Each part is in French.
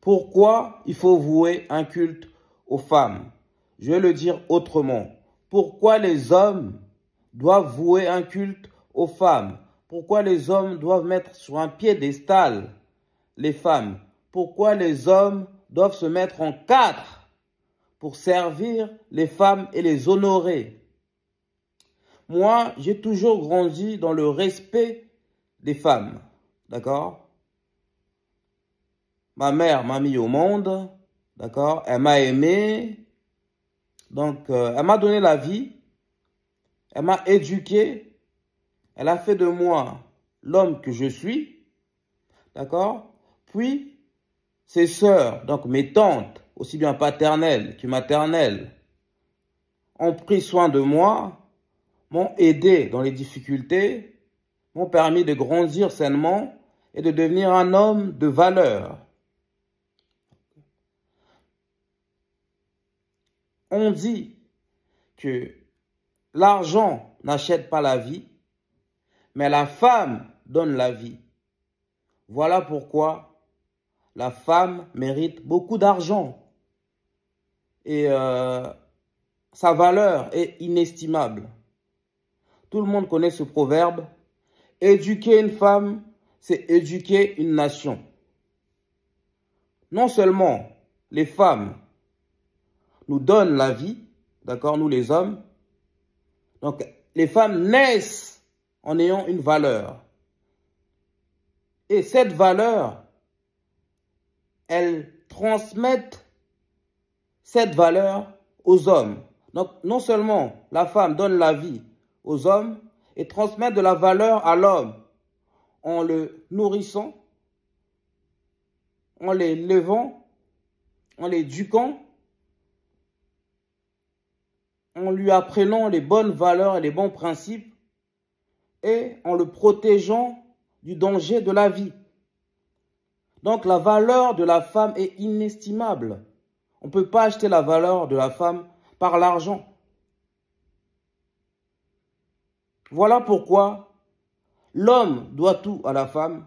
Pourquoi il faut vouer un culte aux femmes? Je vais le dire autrement. Pourquoi les hommes doivent vouer un culte aux femmes? Pourquoi les hommes doivent mettre sur un piédestal les femmes? Pourquoi les hommes doivent se mettre en quatre pour servir les femmes et les honorer? Moi, j'ai toujours grandi dans le respect des femmes, d'accord? Ma mère m'a mis au monde, d'accord? Elle m'a aimé, donc elle m'a donné la vie, elle m'a éduqué, elle a fait de moi l'homme que je suis, d'accord? Puis, ses sœurs, donc mes tantes, aussi bien paternelles que maternelles, ont pris soin de moi, m'ont aidé dans les difficultés, m'ont permis de grandir sainement et de devenir un homme de valeur. On dit que l'argent n'achète pas la vie, mais la femme donne la vie. Voilà pourquoi la femme mérite beaucoup d'argent. Et sa valeur est inestimable. Tout le monde connaît ce proverbe. Éduquer une femme, c'est éduquer une nation. Non seulement les femmes nous donnent la vie, d'accord, nous les hommes. Donc, les femmes naissent en ayant une valeur. Et cette valeur, elles transmettent cette valeur aux hommes. Donc, non seulement la femme donne la vie aux hommes et transmet de la valeur à l'homme en le nourrissant, en l'élevant, en l'éduquant, en lui apprenant les bonnes valeurs et les bons principes et en le protégeant du danger de la vie. Donc la valeur de la femme est inestimable. On ne peut pas acheter la valeur de la femme par l'argent. Voilà pourquoi l'homme doit tout à la femme.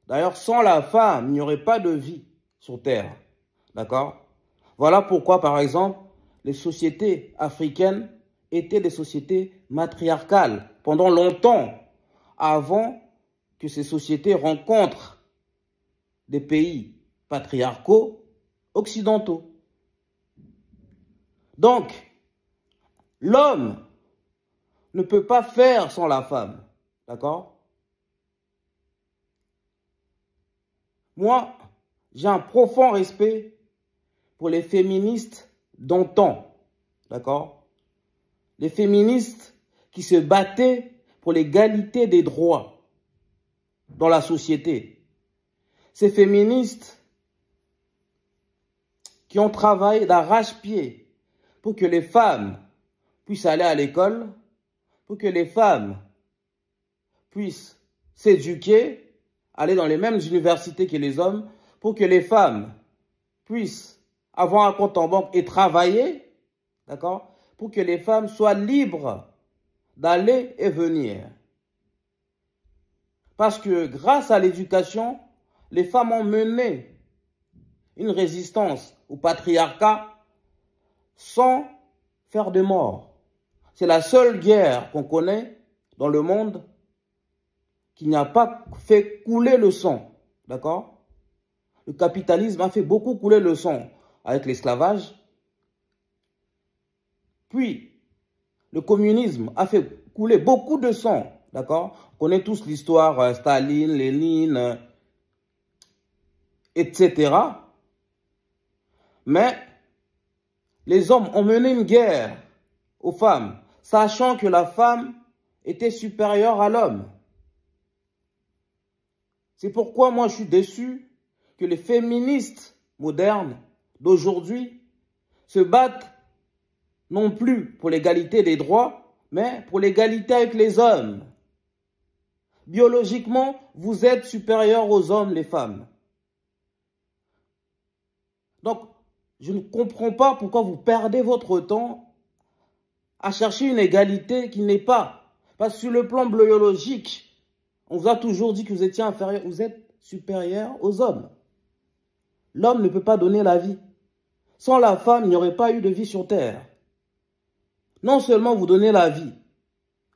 D'ailleurs, sans la femme, il n'y aurait pas de vie sur Terre. D'accord? Voilà pourquoi, par exemple, les sociétés africaines étaient des sociétés matriarcales pendant longtemps, avant que ces sociétés rencontrent des pays patriarcaux occidentaux. Donc, l'homme ne peut pas faire sans la femme. D'accord? Moi, j'ai un profond respect pour les féministes d'antan. D'accord? Les féministes qui se battaient pour l'égalité des droits dans la société. Ces féministes qui ont travaillé d'arrache-pied pour que les femmes puissent aller à l'école, pour que les femmes puissent s'éduquer, aller dans les mêmes universités que les hommes, pour que les femmes puissent avoir un compte en banque et travailler, d'accord, pour que les femmes soient libres d'aller et venir. Parce que grâce à l'éducation, les femmes ont mené une résistance au patriarcat sans faire de mort. C'est la seule guerre qu'on connaît dans le monde qui n'a pas fait couler le sang. D'accord? Le capitalisme a fait beaucoup couler le sang avec l'esclavage. Puis, le communisme a fait couler beaucoup de sang. D'accord? On connaît tous l'histoire Staline, Lénine, etc. Mais les hommes ont mené une guerre aux femmes, sachant que la femme était supérieure à l'homme. C'est pourquoi moi je suis déçu que les féministes modernes d'aujourd'hui se battent non plus pour l'égalité des droits, mais pour l'égalité avec les hommes. Biologiquement, vous êtes supérieurs aux hommes, les femmes. Donc, je ne comprends pas pourquoi vous perdez votre temps à chercher une égalité qui n'est pas. Parce que sur le plan biologique, on vous a toujours dit que vous étiez inférieur, vous êtes supérieur aux hommes. l'homme ne peut pas donner la vie. Sans la femme, il n'y aurait pas eu de vie sur terre. Non seulement vous donnez la vie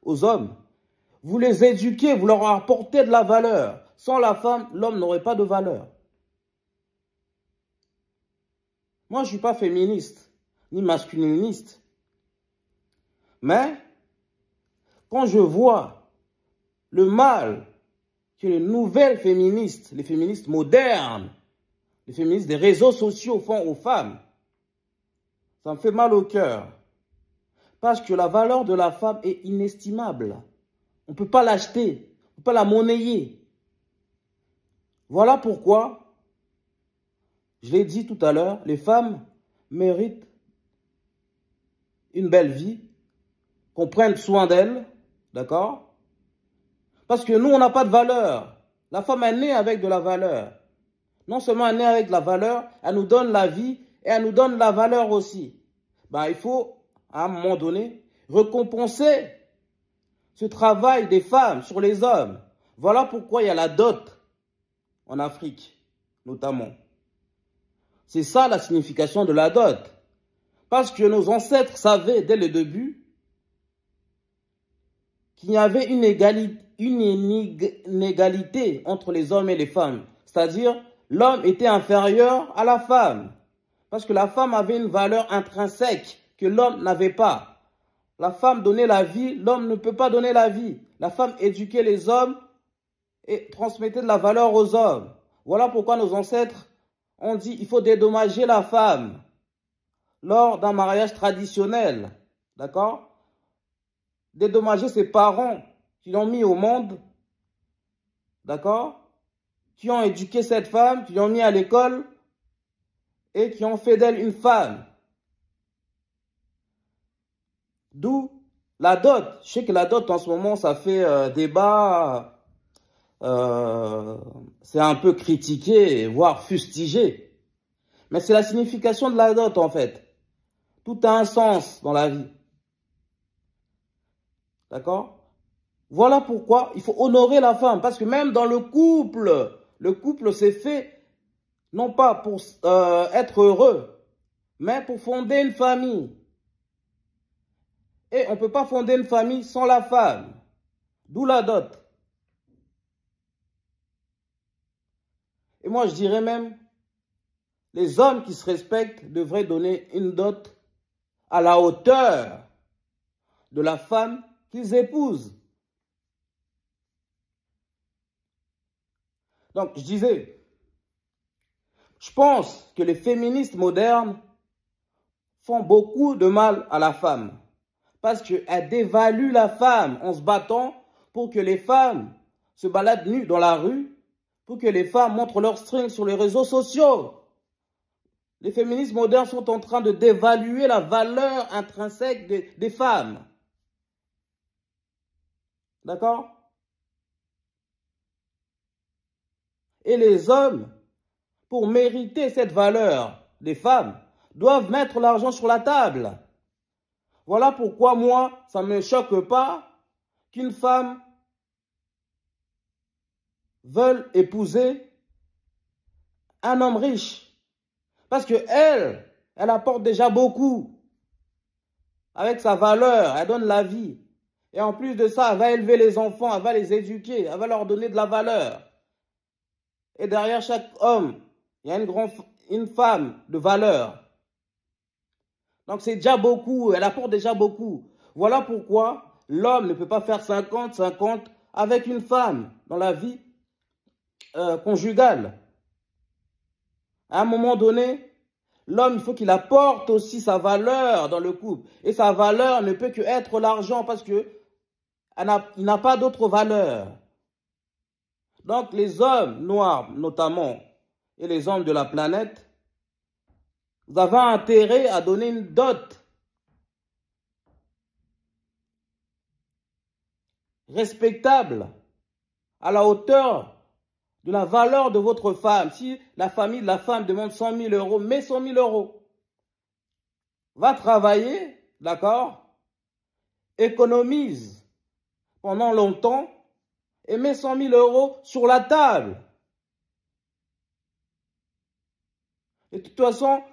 aux hommes, vous les éduquez, vous leur apportez de la valeur. Sans la femme, l'homme n'aurait pas de valeur. Moi, je ne suis pas féministe, ni masculiniste. Mais, quand je vois le mal que les nouvelles féministes, les féministes modernes, les féministes des réseaux sociaux font aux femmes, ça me fait mal au cœur. Parce que la valeur de la femme est inestimable. On ne peut pas l'acheter, on ne peut pas la monnayer. Voilà pourquoi, je l'ai dit tout à l'heure, les femmes méritent une belle vie, qu'on prenne soin d'elles, d'accord? Parce que nous, on n'a pas de valeur. La femme est née avec de la valeur. Non seulement elle est née avec de la valeur, elle nous donne la vie et elle nous donne la valeur aussi. Ben, il faut, à un moment donné, récompenser ce travail des femmes sur les hommes. Voilà pourquoi il y a la dot en Afrique, notamment. C'est ça la signification de la dot. Parce que nos ancêtres savaient dès le début qu'il y avait une inégalité entre les hommes et les femmes. C'est-à-dire, l'homme était inférieur à la femme. Parce que la femme avait une valeur intrinsèque que l'homme n'avait pas. La femme donnait la vie, l'homme ne peut pas donner la vie. La femme éduquait les hommes et transmettait de la valeur aux hommes. Voilà pourquoi nos ancêtres ont dit qu'il faut dédommager la femme lors d'un mariage traditionnel. D'accord? Dédommager ses parents qui l'ont mis au monde. D'accord? Qui ont éduqué cette femme, qui l'ont mis à l'école et qui ont fait d'elle une femme. D'où la dot. Je sais que la dot en ce moment, ça fait débat. C'est un peu critiqué, voire fustigé. Mais c'est la signification de la dot en fait. Tout a un sens dans la vie. D'accord? Voilà pourquoi il faut honorer la femme. Parce que même dans le couple s'est fait non pas pour être heureux, mais pour fonder une famille. Et on ne peut pas fonder une famille sans la femme. D'où la dot. Et moi, je dirais même, les hommes qui se respectent devraient donner une dot à la hauteur de la femme qu'ils épousent. Donc, je disais, je pense que les féministes modernes font beaucoup de mal à la femme. Parce qu'elles dévaluent la femme en se battant pour que les femmes se baladent nues dans la rue, pour que les femmes montrent leurs strings sur les réseaux sociaux. Les féministes modernes sont en train de dévaluer la valeur intrinsèque des femmes. D'accord? Et les hommes, pour mériter cette valeur des femmes, doivent mettre l'argent sur la table. Voilà pourquoi moi, ça ne me choque pas qu'une femme veuille épouser un homme riche. Parce que elle apporte déjà beaucoup. Avec sa valeur, elle donne la vie. Et en plus de ça, elle va élever les enfants, elle va les éduquer, elle va leur donner de la valeur. Et derrière chaque homme, il y a une femme de valeur. Donc c'est déjà beaucoup, elle apporte déjà beaucoup. Voilà pourquoi l'homme ne peut pas faire 50-50 avec une femme dans la vie conjugale. À un moment donné, l'homme, il faut qu'il apporte aussi sa valeur dans le couple. Et sa valeur ne peut que être l'argent parce qu'il n'a pas d'autre valeur. Donc les hommes noirs notamment et les hommes de la planète, vous avez intérêt à donner une dot respectable à la hauteur de la valeur de votre femme. Si la famille de la femme demande 100 000 euros, mets 100 000 euros. Va travailler, d'accord? Économise pendant longtemps et mets 100 000 euros sur la table. Et de toute façon,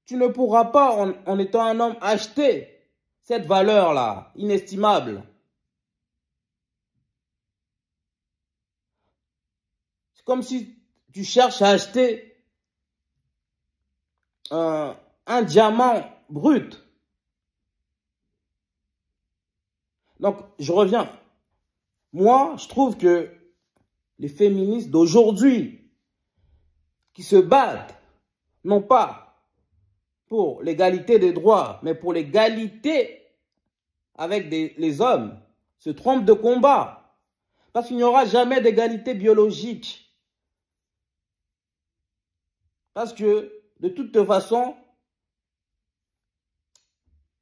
tu ne pourras pas, en étant un homme, acheter cette valeur-là, inestimable. C'est comme si tu cherches à acheter un diamant brut. Donc, je reviens. Moi, je trouve que les féministes d'aujourd'hui qui se battent, non pas pour l'égalité des droits, mais pour l'égalité avec les hommes, se trompent de combat. Parce qu'il n'y aura jamais d'égalité biologique. Parce que, de toute façon,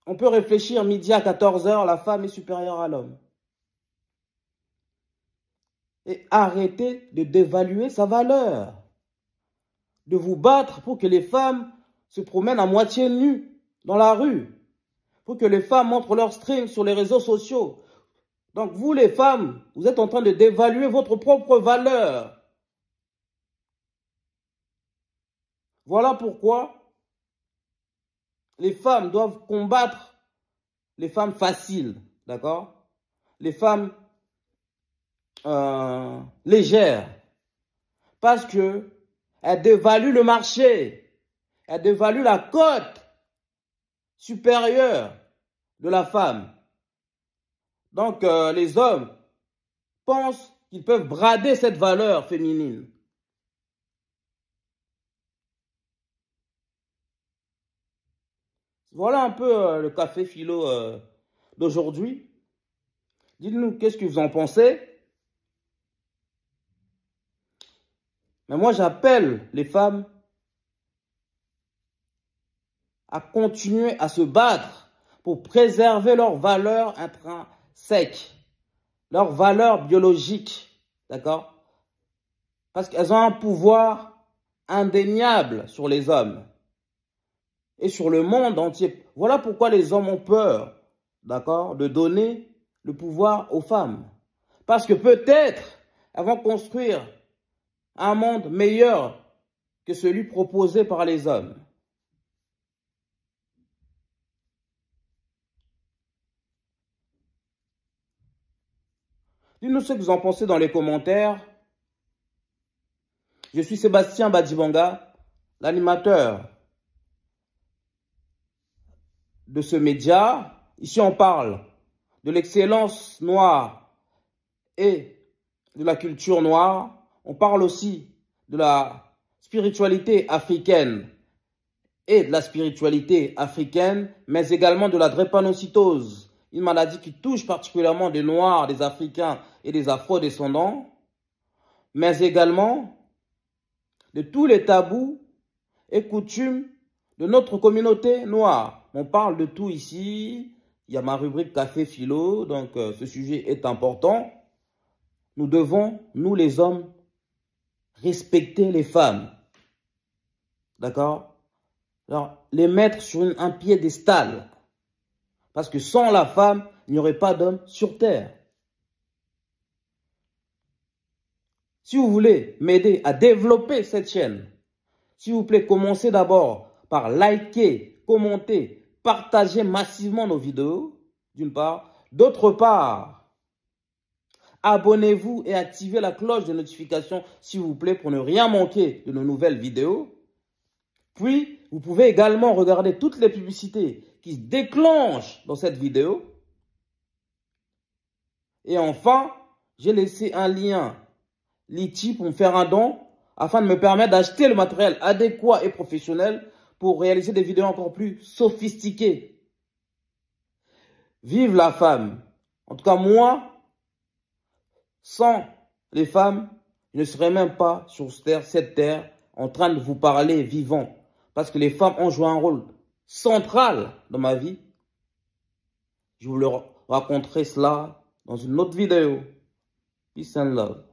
on peut réfléchir midi à 14 h, la femme est supérieure à l'homme. Et arrêtez de dévaluer sa valeur. De vous battre pour que les femmes se promènent à moitié nues dans la rue. Pour que les femmes montrent leurs strings sur les réseaux sociaux. Donc vous les femmes, vous êtes en train de dévaluer votre propre valeur. Voilà pourquoi les femmes doivent combattre les femmes faciles, d'accord? Les femmes légères. Parce que elles dévaluent le marché. Elles dévaluent la cote supérieure de la femme. Donc les hommes pensent qu'ils peuvent brader cette valeur féminine. Voilà un peu le café philo d'aujourd'hui. Dites-nous qu'est-ce que vous en pensez. Mais moi, j'appelle les femmes à continuer à se battre pour préserver leurs valeurs intrinsèques, leurs valeurs biologiques, d'accord? Parce qu'elles ont un pouvoir indéniable sur les hommes et sur le monde entier. Voilà pourquoi les hommes ont peur, d'accord, de donner le pouvoir aux femmes. Parce que peut-être elles vont construire un monde meilleur que celui proposé par les hommes. Dites-nous ce que vous en pensez dans les commentaires. Je suis Sébastien Badibanga, l'animateur de ce média. Ici, on parle de l'excellence noire et de la culture noire. On parle aussi de la spiritualité africaine et de la spiritualité africaine, mais également de la drépanocytose, une maladie qui touche particulièrement des Noirs, des Africains et des Afro-descendants, mais également de tous les tabous et coutumes de notre communauté noire. On parle de tout ici. Il y a ma rubrique Café Philo, donc ce sujet est important. Nous devons, nous les hommes, respecter les femmes. D'accord? Alors, les mettre sur un piédestal. Parce que sans la femme, il n'y aurait pas d'homme sur terre. Si vous voulez m'aider à développer cette chaîne, s'il vous plaît, commencez d'abord par liker, commenter, partager massivement nos vidéos, d'une part. D'autre part, abonnez-vous et activez la cloche de notification, s'il vous plaît, pour ne rien manquer de nos nouvelles vidéos. Puis, vous pouvez également regarder toutes les publicités qui se déclenchent dans cette vidéo. Et enfin, j'ai laissé un lien Litchi pour me faire un don afin de me permettre d'acheter le matériel adéquat et professionnel pour réaliser des vidéos encore plus sophistiquées. Vive la femme! En tout cas, moi, sans les femmes, je ne serais même pas sur cette terre en train de vous parler vivant. Parce que les femmes ont joué un rôle central dans ma vie. Je vous le raconterai cela dans une autre vidéo. Peace and love.